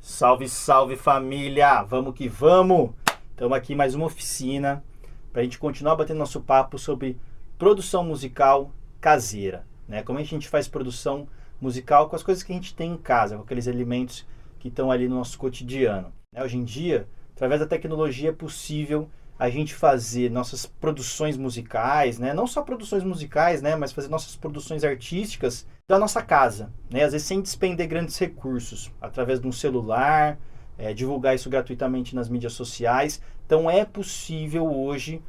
Salve, salve família! Vamos que vamos! Estamos aqui em mais uma oficina para a gente continuar batendo nosso papo sobre produção musical caseira, né? Como a gente faz produção musical com as coisas que a gente tem em casa, com aqueles elementos que estão ali no nosso cotidiano. Hoje em dia, através da tecnologia é possível a gente fazer nossas produções musicais, né? Não só produções musicais, né? Mas fazer nossas produções artísticas da nossa casa, né? Às vezes sem despender grandes recursos, através de um celular, divulgar isso gratuitamente nas mídias sociais. Então é possível hoje,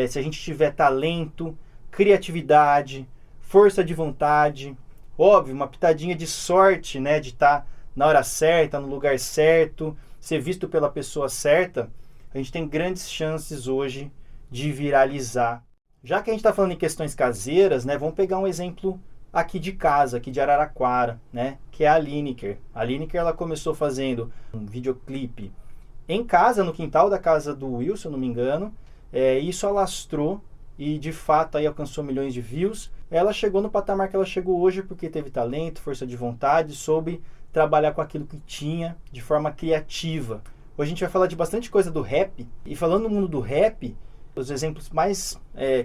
se a gente tiver talento, criatividade, força de vontade, óbvio, uma pitadinha de sorte, né? De estar na hora certa, no lugar certo, ser visto pela pessoa certa, a gente tem grandes chances hoje de viralizar. Já que a gente está falando em questões caseiras, né, vamos pegar um exemplo aqui de casa, aqui de Araraquara, né, que é a Lineker. A Lineker, ela começou fazendo um videoclipe em casa, no quintal da casa do Will, se eu não me engano. Isso alastrou e de fato aí alcançou milhões de views. Ela chegou no patamar que ela chegou hoje porque teve talento, força de vontade, soube trabalhar com aquilo que tinha de forma criativa. Hoje a gente vai falar de bastante coisa do rap, e falando no mundo do rap, os exemplos mais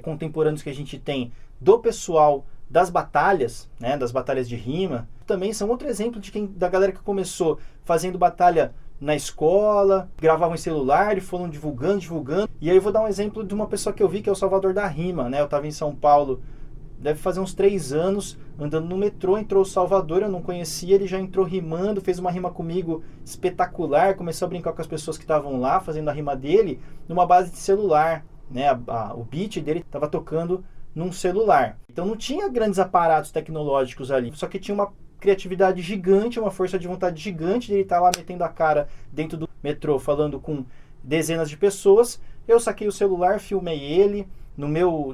contemporâneos que a gente tem do pessoal das batalhas, né, das batalhas de rima, também são outro exemplo da galera que começou fazendo batalha na escola, gravavam em celular e foram divulgando. E aí eu vou dar um exemplo de uma pessoa que eu vi, que é o Salvador da Rima, né? Eu estava em São Paulo, deve fazer uns 3 anos, andando no metrô, entrou o Salvador, eu não conhecia, ele já entrou rimando, fez uma rima comigo espetacular, começou a brincar com as pessoas que estavam lá, fazendo a rima dele, numa base de celular, né? O beat dele estava tocando num celular. Então não tinha grandes aparatos tecnológicos ali, só que tinha uma criatividade gigante, uma força de vontade gigante de ele estar lá metendo a cara dentro do metrô, falando com dezenas de pessoas. Eu saquei o celular, filmei ele,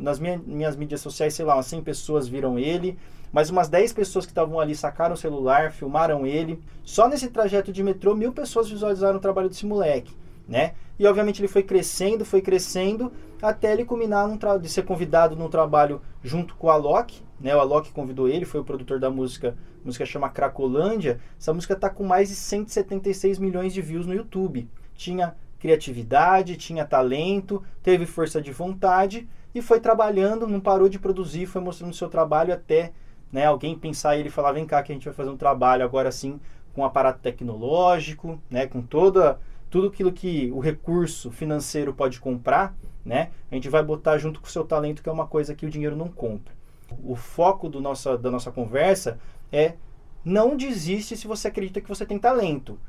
nas minhas mídias sociais, sei lá, umas 100 pessoas viram ele, mas umas 10 pessoas que estavam ali sacaram o celular, filmaram ele. Só nesse trajeto de metrô, 1000 pessoas visualizaram o trabalho desse moleque, né? E obviamente ele foi crescendo, até ele culminar de ser convidado num trabalho junto com o Alok, né? O Alok convidou ele, foi o produtor da música, a música chama Cracolândia. Essa música está com mais de 176 milhões de views no YouTube. Tinha criatividade, tinha talento, teve força de vontade e foi trabalhando, não parou de produzir, foi mostrando o seu trabalho até, né, alguém pensar e ele falar, vem cá que a gente vai fazer um trabalho agora sim com um aparato tecnológico, né, com tudo aquilo que o recurso financeiro pode comprar, né, a gente vai botar junto com o seu talento, que é uma coisa que o dinheiro não compra. O foco da nossa conversa é: não desiste se você acredita que você tem talento.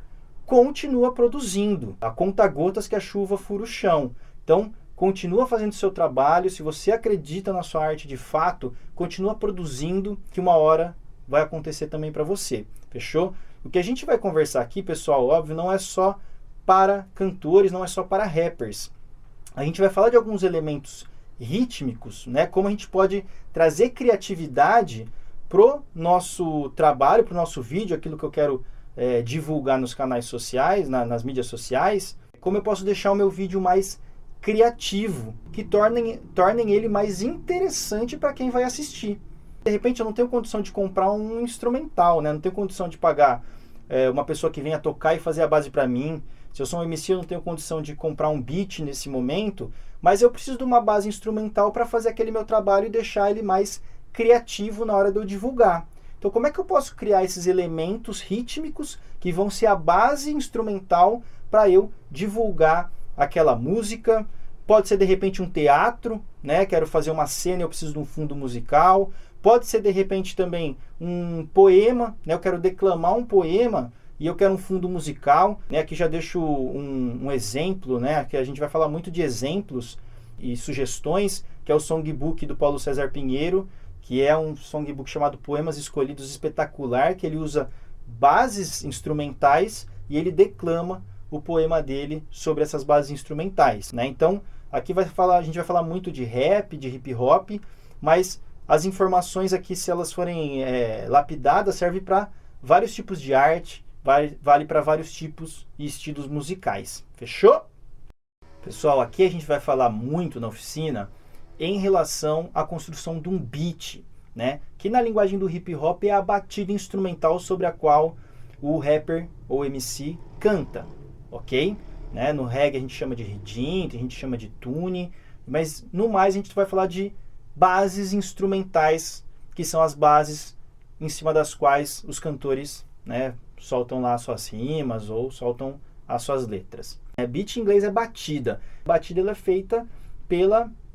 Continua produzindo, a conta-gotas que a chuva fura o chão. Então, continua fazendo o seu trabalho. Se você acredita na sua arte de fato, continua produzindo, que uma hora vai acontecer também para você. Fechou? O que a gente vai conversar aqui, pessoal, óbvio, não é só para cantores, não é só para rappers. A gente vai falar de alguns elementos rítmicos, né? Como a gente pode trazer criatividade pro nosso trabalho, pro nosso vídeo, aquilo que eu quero divulgar nos canais sociais, nas mídias sociais. Como eu posso deixar o meu vídeo mais criativo, que tornem ele mais interessante para quem vai assistir. De repente eu não tenho condição de comprar um instrumental, né? Não tenho condição de pagar uma pessoa que venha tocar e fazer a base para mim. Se eu sou um MC, eu não tenho condição de comprar um beat nesse momento, mas eu preciso de uma base instrumental para fazer aquele meu trabalho e deixar ele mais criativo na hora de eu divulgar. Então, como é que eu posso criar esses elementos rítmicos que vão ser a base instrumental para eu divulgar aquela música? Pode ser, de repente, um teatro, né? Quero fazer uma cena e eu preciso de um fundo musical. Pode ser, de repente, também um poema, né? Eu quero declamar um poema e eu quero um fundo musical, né? Aqui já deixo um exemplo, né? Que a gente vai falar muito de exemplos e sugestões, que é o songbook do Paulo César Pinheiro, que é um songbook chamado Poemas Escolhidos, espetacular, que ele usa bases instrumentais e ele declama o poema dele sobre essas bases instrumentais, né? Então, aqui a gente vai falar muito de rap, de hip hop, mas as informações aqui, se elas forem lapidadas, servem para vários tipos de arte, vale para vários tipos e estilos musicais. Fechou? Pessoal, aqui a gente vai falar muito na oficina em relação à construção de um beat, né? Que na linguagem do hip hop é a batida instrumental sobre a qual o rapper ou MC canta, ok? Né? No reggae a gente chama de redim, a gente chama de tune, mas no mais a gente vai falar de bases instrumentais, que são as bases em cima das quais os cantores, né, soltam lá as suas rimas ou soltam as suas letras. Beat em inglês é batida. A batida ela é feita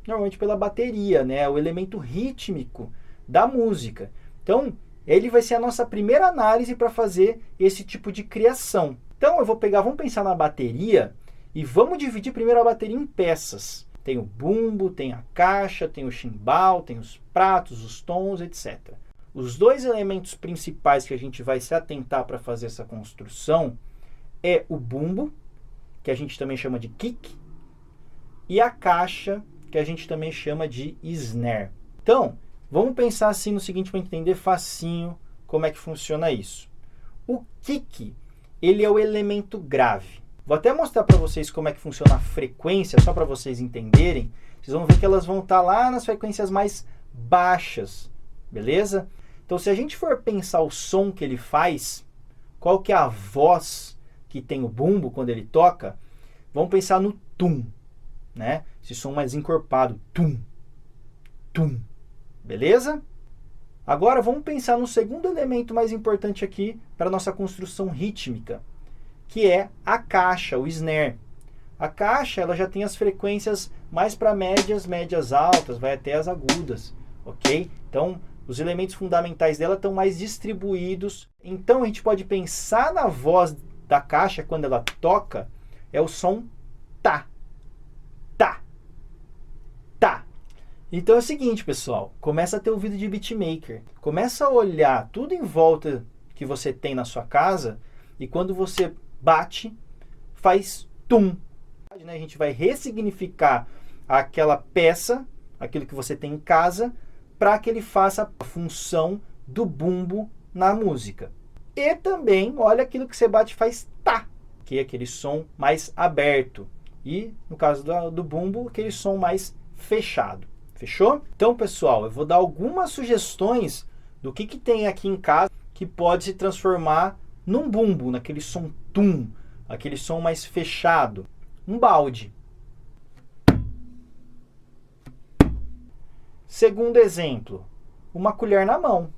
normalmente pela bateria, né, o elemento rítmico da música. Então, ele vai ser a nossa primeira análise para fazer esse tipo de criação. Então, vamos pensar na bateria e vamos dividir primeiro a bateria em peças. Tem o bumbo, tem a caixa, tem o chimbal, tem os pratos, os tons, etc. Os dois elementos principais que a gente vai se atentar para fazer essa construção é o bumbo, que a gente também chama de kick, e a caixa, que a gente também chama de snare. Então, vamos pensar assim no seguinte para entender facinho como é que funciona isso. O kick, ele é o elemento grave. Vou até mostrar para vocês como é que funciona a frequência, só para vocês entenderem. Vocês vão ver que elas vão estar lá nas frequências mais baixas, beleza? Então, se a gente for pensar o som que ele faz, qual que é a voz que tem o bumbo quando ele toca, vamos pensar no tum, né? Esse som mais encorpado, tum, tum, beleza? Agora vamos pensar no segundo elemento mais importante aqui para a nossa construção rítmica, que é a caixa, o snare. A caixa ela já tem as frequências mais para médias, médias altas, vai até as agudas, ok? Então, os elementos fundamentais dela estão mais distribuídos. Então, a gente pode pensar na voz da caixa quando ela toca, é o som tá, tá, tá. Então é o seguinte, pessoal, começa a ter ouvido de beatmaker. Começa a olhar tudo em volta que você tem na sua casa e quando você bate, faz tum. A gente vai ressignificar aquela peça, aquilo que você tem em casa, para que ele faça a função do bumbo na música. E também, olha aquilo que você bate e faz tá, que é aquele som mais aberto. E, no caso do bumbo, aquele som mais fechado. Fechou? Então, pessoal, eu vou dar algumas sugestões do que tem aqui em casa que pode se transformar num bumbo, naquele som tum, aquele som mais fechado. Um balde. Segundo exemplo, uma colher na mão.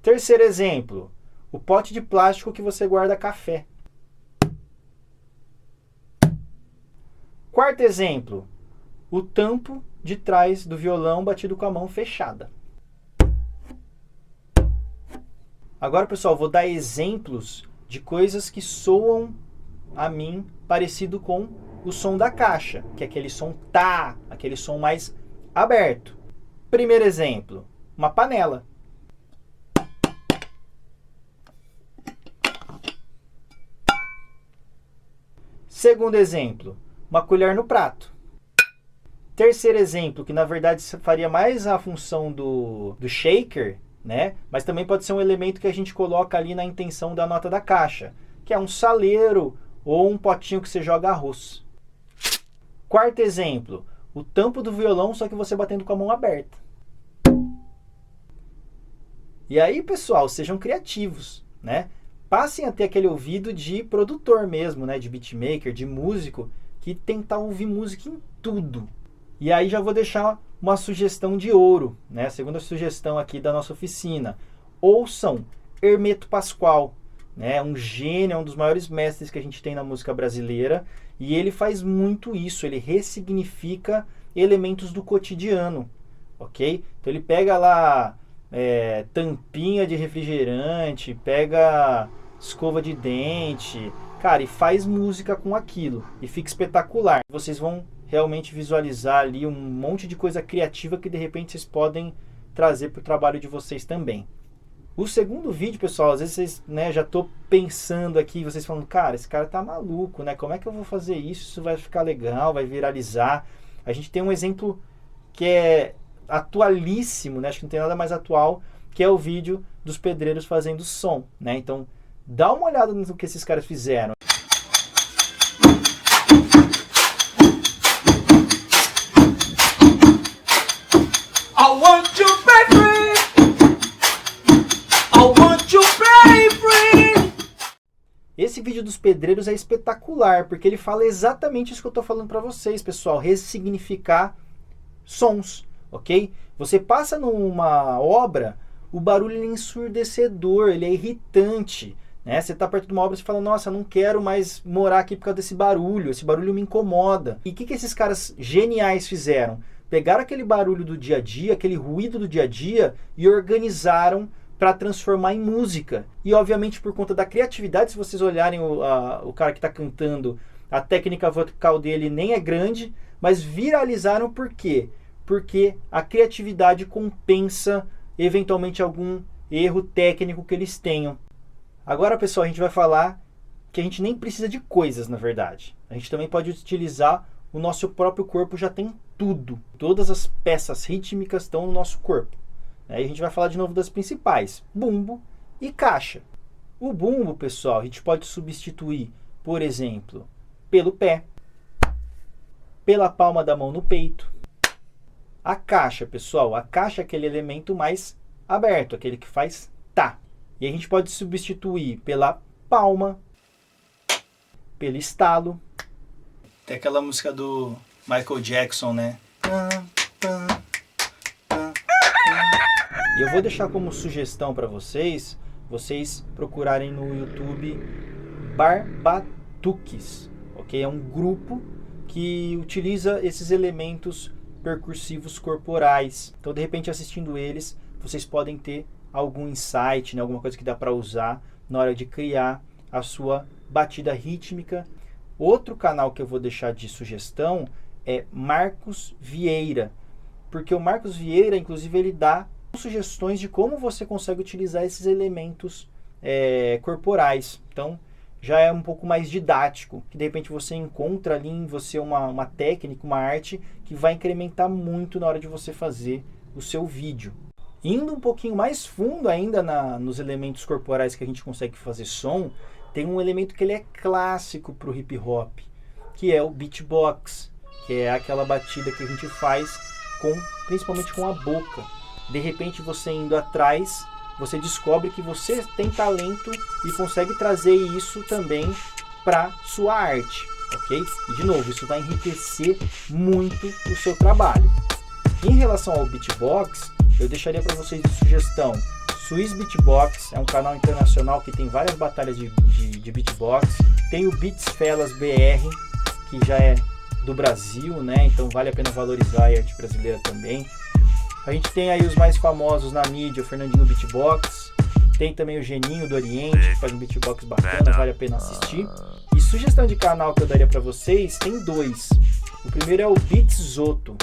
Terceiro exemplo, o pote de plástico que você guarda café. Quarto exemplo, o tampo de trás do violão batido com a mão fechada. Agora, pessoal, vou dar exemplos de coisas que soam a mim parecido com o som da caixa, que é aquele som tá, aquele som mais aberto. Primeiro exemplo, uma panela. Segundo exemplo, uma colher no prato. Terceiro exemplo, que na verdade faria mais a função do shaker, né? Mas também pode ser um elemento que a gente coloca ali na intenção da nota da caixa, que é um saleiro ou um potinho que você joga arroz. Quarto exemplo, o tampo do violão, só que você batendo com a mão aberta. E aí, pessoal, sejam criativos, né? Passem a ter aquele ouvido de produtor mesmo, né? De beatmaker, de músico, que tentar ouvir música em tudo. E aí já vou deixar uma sugestão de ouro, né? A segunda sugestão aqui da nossa oficina. Ouçam Hermeto Pascoal, né? Um gênio, um dos maiores mestres que a gente tem na música brasileira. E ele faz muito isso, ele ressignifica elementos do cotidiano, ok? Então ele pega lá tampinha de refrigerante, pega escova de dente, cara, e faz música com aquilo. E fica espetacular. Vocês vão realmente visualizar ali um monte de coisa criativa que de repente vocês podem trazer para o trabalho de vocês também. O segundo vídeo, pessoal, às vezes vocês, né, já estou pensando aqui, vocês falando, cara, esse cara tá maluco, né? Como é que eu vou fazer isso? Isso vai ficar legal, vai viralizar. A gente tem um exemplo que é atualíssimo, né? Acho que não tem nada mais atual, que é o vídeo dos pedreiros fazendo som, né? Então, dá uma olhada no que esses caras fizeram. I want you, baby. I want you, baby. esse vídeo dos pedreiros é espetacular, porque ele fala exatamente isso que eu estou falando para vocês, pessoal, ressignificar sons, ok? Você passa numa obra, o barulho é ensurdecedor, ele é irritante, né? Você está perto de uma obra e fala, nossa, não quero mais morar aqui por causa desse barulho, esse barulho me incomoda. E o que esses caras geniais fizeram? Pegaram aquele barulho do dia a dia, aquele ruído do dia a dia e organizaram para transformar em música. E obviamente por conta da criatividade, se vocês olharem o cara que está cantando, a técnica vocal dele nem é grande, mas viralizaram por quê? Porque a criatividade compensa eventualmente algum erro técnico que eles tenham. Agora, pessoal, a gente vai falar que a gente nem precisa de coisas, na verdade. A gente também pode utilizar o nosso próprio corpo, já tem tudo. Todas as peças rítmicas estão no nosso corpo. Aí a gente vai falar de novo das principais, bumbo e caixa. O bumbo, pessoal, a gente pode substituir, por exemplo, pelo pé, pela palma da mão no peito. A caixa, pessoal, a caixa é aquele elemento mais aberto, aquele que faz tá. E a gente pode substituir pela palma, pelo estalo. Tem aquela música do Michael Jackson, né? E eu vou deixar como sugestão para vocês procurarem no YouTube Barbatuques, ok? É um grupo que utiliza esses elementos percussivos corporais. Então, de repente, assistindo eles, vocês podem ter algum insight, né? Alguma coisa que dá para usar na hora de criar a sua batida rítmica. Outro canal que eu vou deixar de sugestão é Marcos Vieira, porque o Marcos Vieira, inclusive, ele dá sugestões de como você consegue utilizar esses elementos corporais. Então, já é um pouco mais didático, que de repente você encontra ali em você uma técnica, uma arte que vai incrementar muito na hora de você fazer o seu vídeo. Indo um pouquinho mais fundo ainda nos elementos corporais que a gente consegue fazer som, tem um elemento que ele é clássico para o hip hop, que é o beatbox, que é aquela batida que a gente faz principalmente com a boca. De repente, você indo atrás, você descobre que você tem talento e consegue trazer isso também para sua arte, ok? E de novo, isso vai enriquecer muito o seu trabalho. Em relação ao beatbox, eu deixaria para vocês de sugestão Swiss Beatbox, é um canal internacional que tem várias batalhas de beatbox. Tem o Beats Fellas BR, que já é do Brasil, né? Então vale a pena valorizar a arte brasileira também. A gente tem aí os mais famosos na mídia, o Fernandinho Beatbox, tem também o Geninho do Oriente, que faz um beatbox bacana, vale a pena assistir. E sugestão de canal que eu daria para vocês, tem dois. O primeiro é o Beatzoto.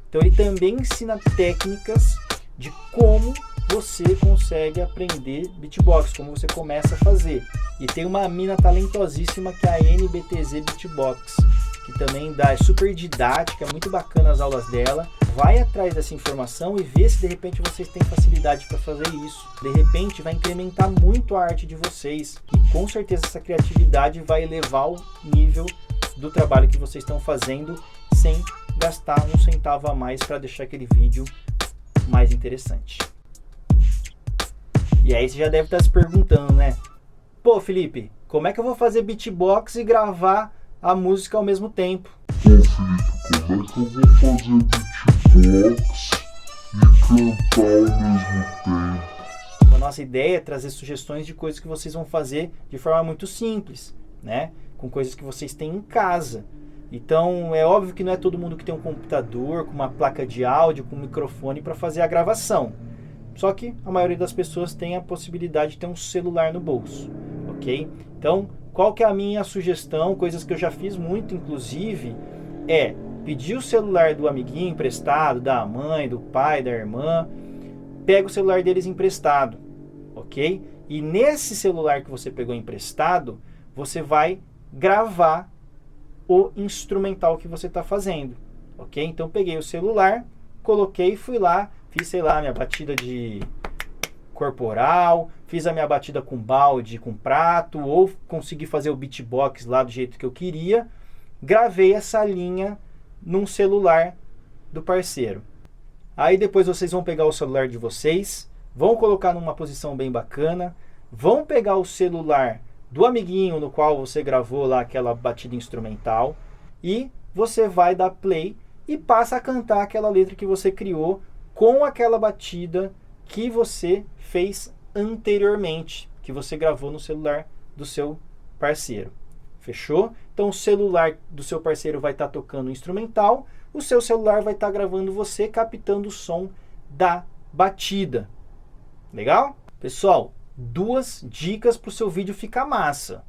Então ele também ensina técnicas de como você consegue aprender beatbox, como você começa a fazer. E tem uma mina talentosíssima que é a NBTZ Beatbox, que também é super didática, muito bacana as aulas dela. Vai atrás dessa informação e vê se de repente vocês têm facilidade para fazer isso. De repente vai incrementar muito a arte de vocês e com certeza essa criatividade vai elevar o nível do trabalho que vocês estão fazendo sem gastar um centavo a mais para deixar aquele vídeo mais interessante. E aí você já deve estar se perguntando, né? Pô, Felipe, como é que eu vou fazer beatbox e gravar a música ao mesmo tempo? Pô, Felipe, como é que eu vou fazer beatbox e cantar ao mesmo tempo? A nossa ideia é trazer sugestões de coisas que vocês vão fazer de forma muito simples, né? Com coisas que vocês têm em casa. Então, é óbvio que não é todo mundo que tem um computador, com uma placa de áudio, com um microfone para fazer a gravação. Só que a maioria das pessoas tem a possibilidade de ter um celular no bolso, ok? Então, qual que é a minha sugestão? Coisas que eu já fiz muito, inclusive, é pedir o celular do amiguinho emprestado, da mãe, do pai, da irmã. Pega o celular deles emprestado, ok? E nesse celular que você pegou emprestado, você vai gravar o instrumental que você está fazendo, ok? Então, peguei o celular, coloquei e fui lá, fiz, sei lá, minha batida de corporal, fiz a minha batida com balde, com prato, ou consegui fazer o beatbox lá do jeito que eu queria, gravei essa linha num celular do parceiro. Aí depois vocês vão pegar o celular de vocês, vão colocar numa posição bem bacana, vão pegar o celular do amiguinho no qual você gravou lá aquela batida instrumental e você vai dar play e passa a cantar aquela letra que você criou com aquela batida que você fez anteriormente, que você gravou no celular do seu parceiro. Fechou? Então o celular do seu parceiro vai estar tocando o instrumental, o seu celular vai estar gravando você, captando o som da batida. Legal? Pessoal, 2 dicas para o seu vídeo ficar massa.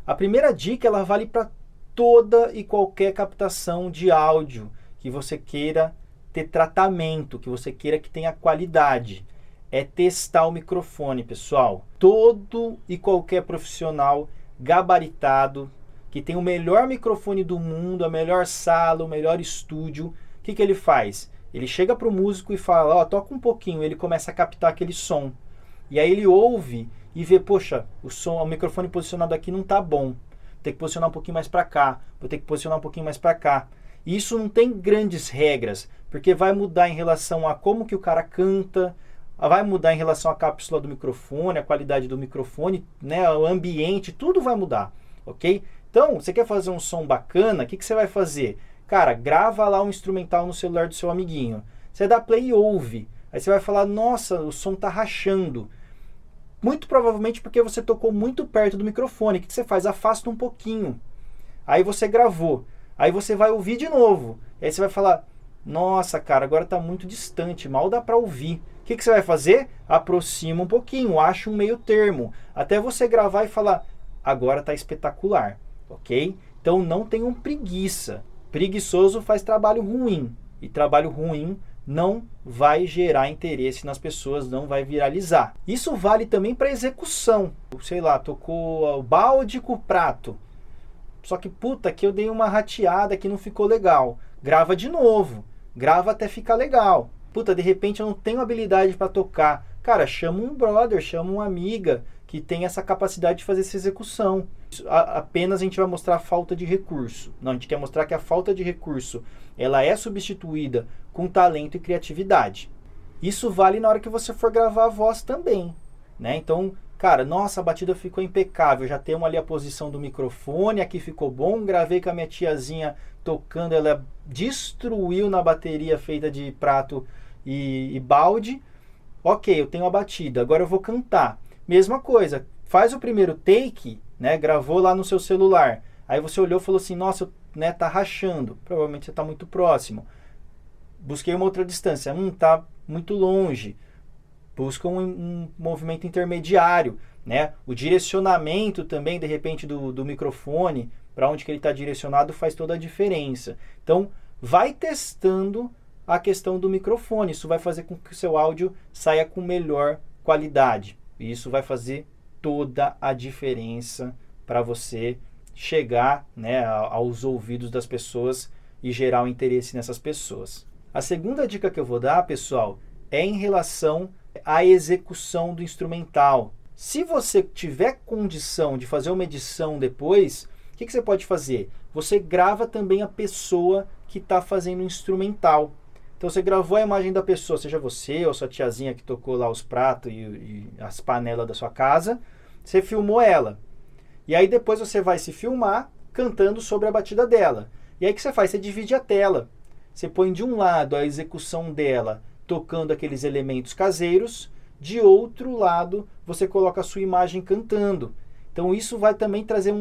A primeira dica, ela vale para toda e qualquer captação de áudio que você queira ter tratamento, que você queira que tenha qualidade. É testar o microfone, pessoal. Todo e qualquer profissional gabaritado, que tem o melhor microfone do mundo, a melhor sala, o melhor estúdio, o que ele faz? Ele chega para o músico e fala, ó, toca um pouquinho, ele começa a captar aquele som. E aí ele ouve e vê, poxa, o microfone posicionado aqui não tá bom. Vou ter que posicionar um pouquinho mais para cá, vou ter que posicionar um pouquinho mais para cá. E isso não tem grandes regras, porque vai mudar em relação a como que o cara canta, vai mudar em relação à cápsula do microfone, a qualidade do microfone, né, o ambiente, tudo vai mudar, ok? Então, você quer fazer um som bacana, o que você vai fazer? Cara, grava lá um instrumental no celular do seu amiguinho. Você dá play e ouve. Aí você vai falar, nossa, o som tá rachando. Muito provavelmente porque você tocou muito perto do microfone. O que você faz? Afasta um pouquinho. Aí você gravou. Aí você vai ouvir de novo. Aí você vai falar, nossa, cara, agora tá muito distante, mal dá para ouvir. O que você vai fazer? Aproxima um pouquinho, acha um meio termo. Até você gravar e falar, agora tá espetacular, ok? Então não tenham preguiça. Preguiçoso faz trabalho ruim. E trabalho ruim não vai gerar interesse nas pessoas, não vai viralizar. Isso vale também para execução. Sei lá, tocou o balde com o prato. Só que, puta, que eu dei uma rateada que não ficou legal. Grava de novo. Grava até ficar legal. Puta, de repente eu não tenho habilidade para tocar. Cara, chama um brother, chama uma amiga que tem essa capacidade de fazer essa execução. Apenas a gente vai mostrar a falta de recurso. Não, a gente quer mostrar que a falta de recurso, ela é substituída com talento e criatividade. Isso vale na hora que você for gravar a voz também, né? Então, cara, nossa, a batida ficou impecável. Já temos ali a posição do microfone, aqui ficou bom. Gravei com a minha tiazinha tocando, ela destruiu na bateria feita de prato e balde. Ok, eu tenho a batida, agora eu vou cantar. Mesma coisa, faz o primeiro take, né? Gravou lá no seu celular. Aí você olhou e falou assim, nossa, né, tá rachando. Provavelmente você tá muito próximo. Busquei uma outra distância. Tá muito longe. Busca um movimento intermediário, né? O direcionamento também, de repente, do microfone, para onde que ele está direcionado, faz toda a diferença. Então, vai testando a questão do microfone. Isso vai fazer com que o seu áudio saia com melhor qualidade. E isso vai fazer toda a diferença para você chegar, né, aos ouvidos das pessoas e gerar um interesse nessas pessoas. A segunda dica que eu vou dar, pessoal, é em relação à execução do instrumental. Se você tiver condição de fazer uma edição depois, o que você pode fazer? Você grava também a pessoa que está fazendo o instrumental. Então você gravou a imagem da pessoa, seja você ou sua tiazinha que tocou lá os pratos e as panelas da sua casa, você filmou ela. E aí depois você vai se filmar cantando sobre a batida dela. E aí o que você faz? Você divide a tela. Você põe de um lado a execução dela tocando aqueles elementos caseiros, de outro lado você coloca a sua imagem cantando. Então isso vai também trazer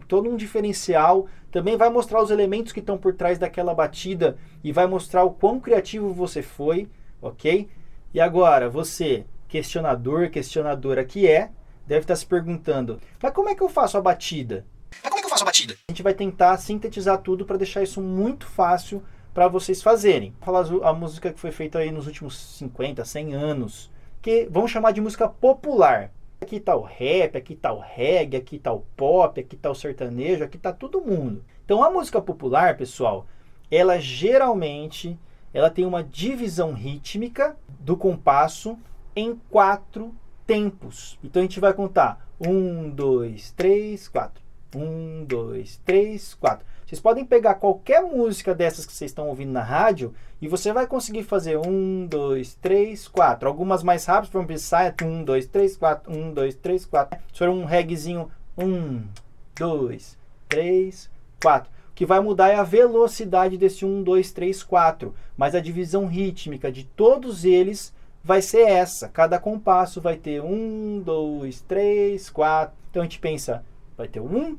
todo um diferencial, também vai mostrar os elementos que estão por trás daquela batida e vai mostrar o quão criativo você foi, ok? E agora, você, questionadora que deve estar se perguntando, mas como é que eu faço a batida? A gente vai tentar sintetizar tudo para deixar isso muito fácil para vocês fazerem. Vou falar a música que foi feita aí nos últimos 50, 100 anos, que vamos chamar de música popular. Aqui está o rap, aqui está o reggae, aqui está o pop, aqui está o sertanejo, aqui está todo mundo. Então a música popular, pessoal, ela geralmente tem uma divisão rítmica do compasso em 4 tempos. Então a gente vai contar 1, 2, 3, 4. 1, 2, 3, 4. Vocês podem pegar qualquer música dessas que vocês estão ouvindo na rádio e você vai conseguir fazer 1, 2, 3, 4. Algumas mais rápidas, para pensar, 1, 2, 3, 4, 1, 2, 3, 4. Se for um reggaezinho, 1, 2, 3, 4. O que vai mudar é a velocidade desse 1, 2, 3, 4. Mas a divisão rítmica de todos eles vai ser essa. Cada compasso vai ter 1, 2, 3, 4. Então a gente pensa, vai ter o 1,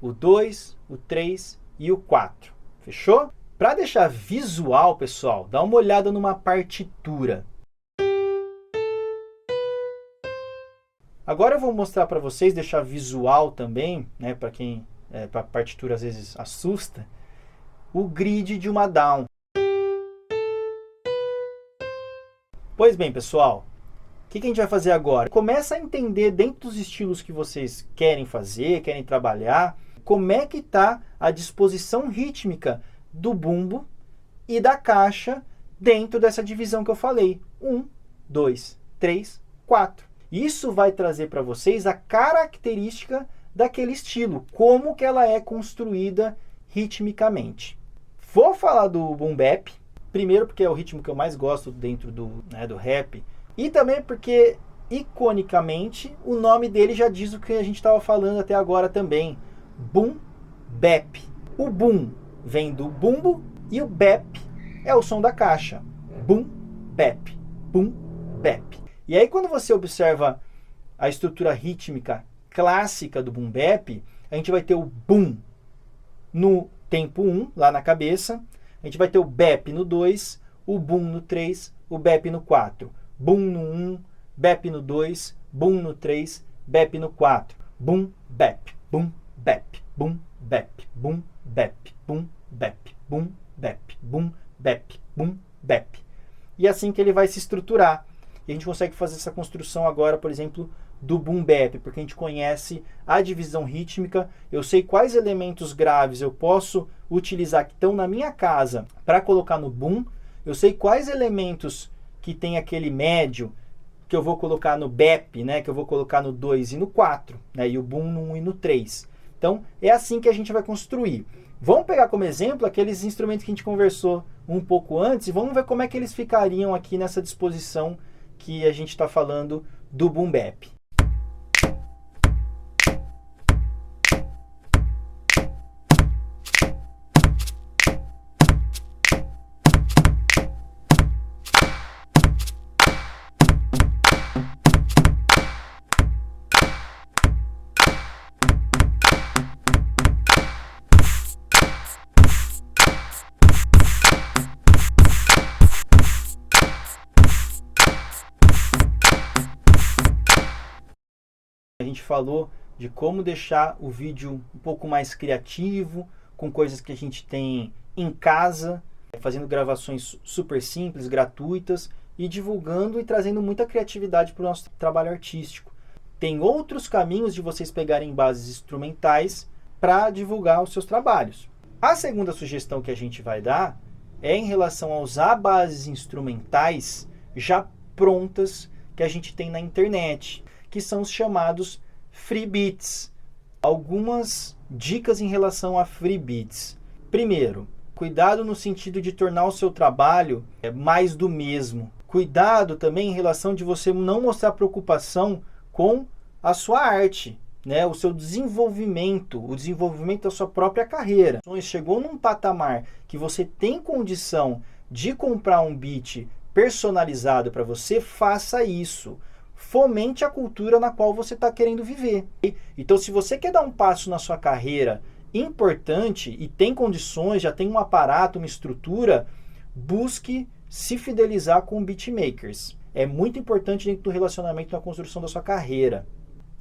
o 2, o 3 e o 4. Fechou? Para deixar visual, pessoal, dá uma olhada numa partitura. Agora eu vou mostrar para vocês, deixar visual também, né, para quem para partitura às vezes assusta, o grid de uma down. Pois bem, pessoal, o que a gente vai fazer agora? Começa a entender dentro dos estilos que vocês querem fazer, querem trabalhar, como é que está a disposição rítmica do bumbo e da caixa dentro dessa divisão que eu falei. 1, 2, 3, 4. Isso vai trazer para vocês a característica daquele estilo, como que ela é construída ritmicamente. Vou falar do boom bap, primeiro porque é o ritmo que eu mais gosto dentro do rap, e também porque, iconicamente, o nome dele já diz o que a gente estava falando até agora também, boom bap. O boom vem do bumbo e o bap é o som da caixa. Boom bap, boom bap. E aí quando você observa a estrutura rítmica clássica do boom bap, a gente vai ter o boom no tempo 1, lá na cabeça, a gente vai ter o bap no 2, o boom no 3, o bap no 4. Boom no 1, bap no 2, boom no 3, bap no 4. Boom bap, boom bap, boom bap, boom bap, boom bap, boom bap, boom bap, boom bap. E é assim que ele vai se estruturar. E a gente consegue fazer essa construção agora, por exemplo, do boom bap, porque a gente conhece a divisão rítmica, eu sei quais elementos graves eu posso utilizar que estão na minha casa para colocar no boom, eu sei quais elementos que tem aquele médio que eu vou colocar no bap, né, que eu vou colocar no 2 e no 4, né, e o boom no 1 e no 3. Então, é assim que a gente vai construir. Vamos pegar como exemplo aqueles instrumentos que a gente conversou um pouco antes e vamos ver como é que eles ficariam aqui nessa disposição que a gente está falando do boom bap. A gente falou de como deixar o vídeo um pouco mais criativo, com coisas que a gente tem em casa, fazendo gravações super simples, gratuitas, e divulgando e trazendo muita criatividade para o nosso trabalho artístico. Tem outros caminhos de vocês pegarem bases instrumentais para divulgar os seus trabalhos. A segunda sugestão que a gente vai dar é em relação a usar bases instrumentais já prontas que a gente tem na internet, que são os chamados free beats. Algumas dicas em relação a free beats. Primeiro, cuidado no sentido de tornar o seu trabalho mais do mesmo. Cuidado também em relação de você não mostrar preocupação com a sua arte, né? O seu desenvolvimento, o desenvolvimento da sua própria carreira. Chegou num patamar que você tem condição de comprar um beat personalizado para você, faça isso. Fomente a cultura na qual você está querendo viver. Então, se você quer dar um passo na sua carreira importante e tem condições, já tem um aparato, uma estrutura, busque se fidelizar com beatmakers. É muito importante dentro do relacionamento na construção da sua carreira.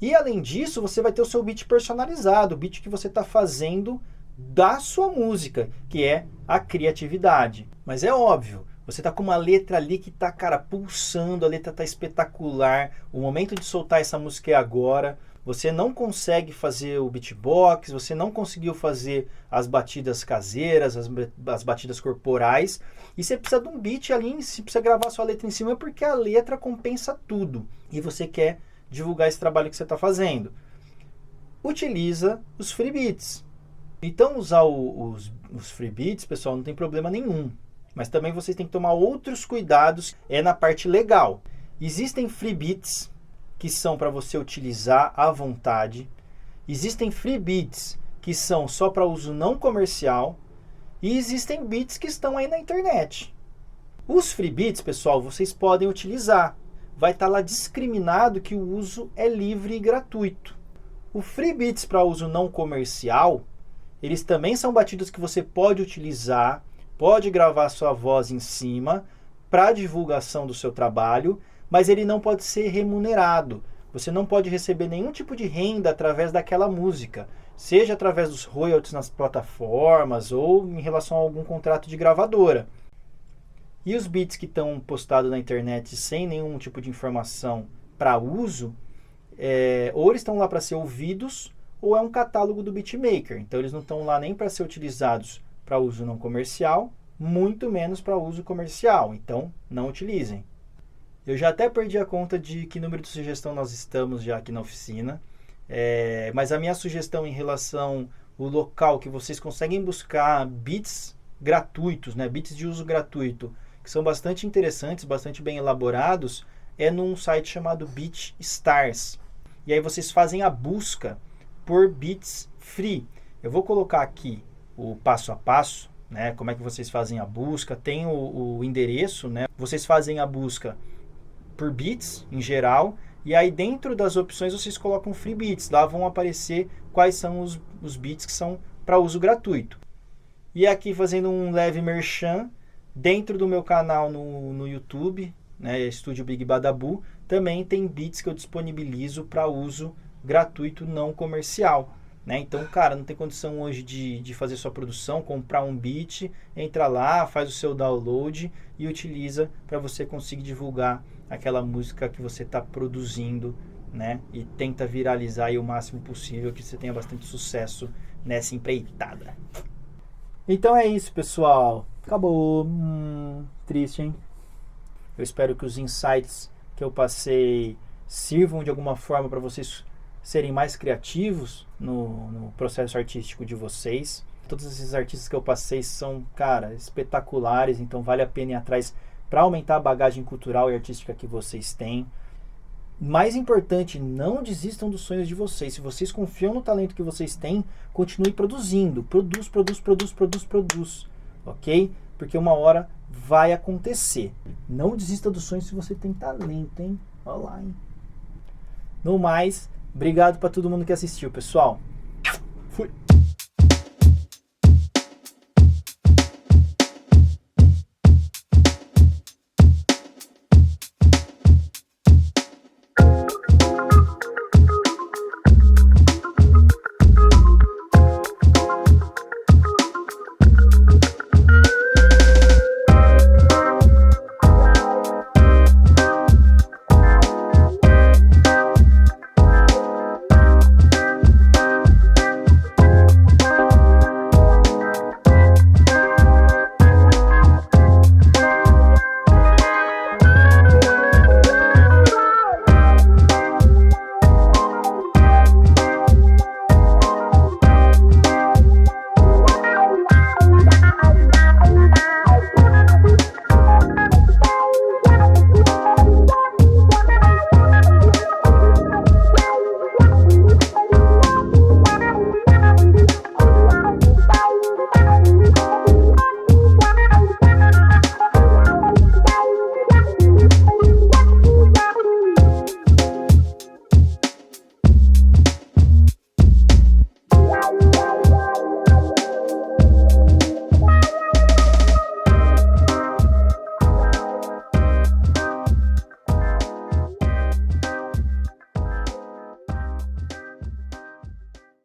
E além disso, você vai ter o seu beat personalizado, o beat que você está fazendo da sua música, que é a criatividade. Mas é óbvio, você está com uma letra ali que está, cara, pulsando, a letra está espetacular, o momento de soltar essa música é agora, você não consegue fazer o beatbox, você não conseguiu fazer as batidas caseiras, as batidas corporais, e você precisa de um beat ali, você precisa gravar sua letra em cima, porque a letra compensa tudo, e você quer divulgar esse trabalho que você está fazendo. Utiliza os free beats. Então, usar os free beats, pessoal, não tem problema nenhum. Mas também vocês têm que tomar outros cuidados na parte legal. Existem free beats que são para você utilizar à vontade. Existem free beats que são só para uso não comercial e existem beats que estão aí na internet. Os free beats, pessoal, vocês podem utilizar. Vai estar lá discriminado que o uso é livre e gratuito. O free beats para uso não comercial, eles também são batidos que você pode utilizar, pode gravar sua voz em cima para divulgação do seu trabalho, mas ele não pode ser remunerado. Você não pode receber nenhum tipo de renda através daquela música, seja através dos royalties nas plataformas ou em relação a algum contrato de gravadora. E os beats que estão postados na internet sem nenhum tipo de informação para uso, ou eles estão lá para ser ouvidos, ou é um catálogo do beatmaker. Então eles não estão lá nem para ser utilizados para uso não comercial, muito menos para uso comercial. Então não utilizem. Eu já até perdi a conta de que número de sugestão nós estamos já aqui na oficina, mas a minha sugestão em relação ao local que vocês conseguem buscar beats gratuitos, né, beats de uso gratuito, que são bastante interessantes, bastante bem elaborados, é num site chamado BeatStars. E aí vocês fazem a busca por beats free. Eu vou colocar aqui o passo a passo, né, como é que vocês fazem a busca, tem o endereço, né, vocês fazem a busca por beats em geral, e aí dentro das opções vocês colocam free beats, lá vão aparecer quais são os beats que são para uso gratuito. E aqui fazendo um leve merchan, dentro do meu canal no YouTube, né, Estúdio Big Badabu, também tem beats que eu disponibilizo para uso gratuito não comercial. Né? Então, cara, não tem condição hoje de fazer sua produção, comprar um beat, entra lá, faz o seu download e utiliza para você conseguir divulgar aquela música que você está produzindo, né? E tenta viralizar aí o máximo possível, que você tenha bastante sucesso nessa empreitada. Então é isso, pessoal. Acabou. Triste, hein? Eu espero que os insights que eu passei sirvam de alguma forma para vocês serem mais criativos no processo artístico de vocês. Todos esses artistas que eu passei são, cara, espetaculares, então vale a pena ir atrás para aumentar a bagagem cultural e artística que vocês têm. Mais importante, não desistam dos sonhos de vocês. Se vocês confiam no talento que vocês têm, continue produzindo. Produz, ok? Porque uma hora vai acontecer. Não desista dos sonhos se você tem talento, hein? Olha lá, hein? No mais, obrigado para todo mundo que assistiu, pessoal. Fui!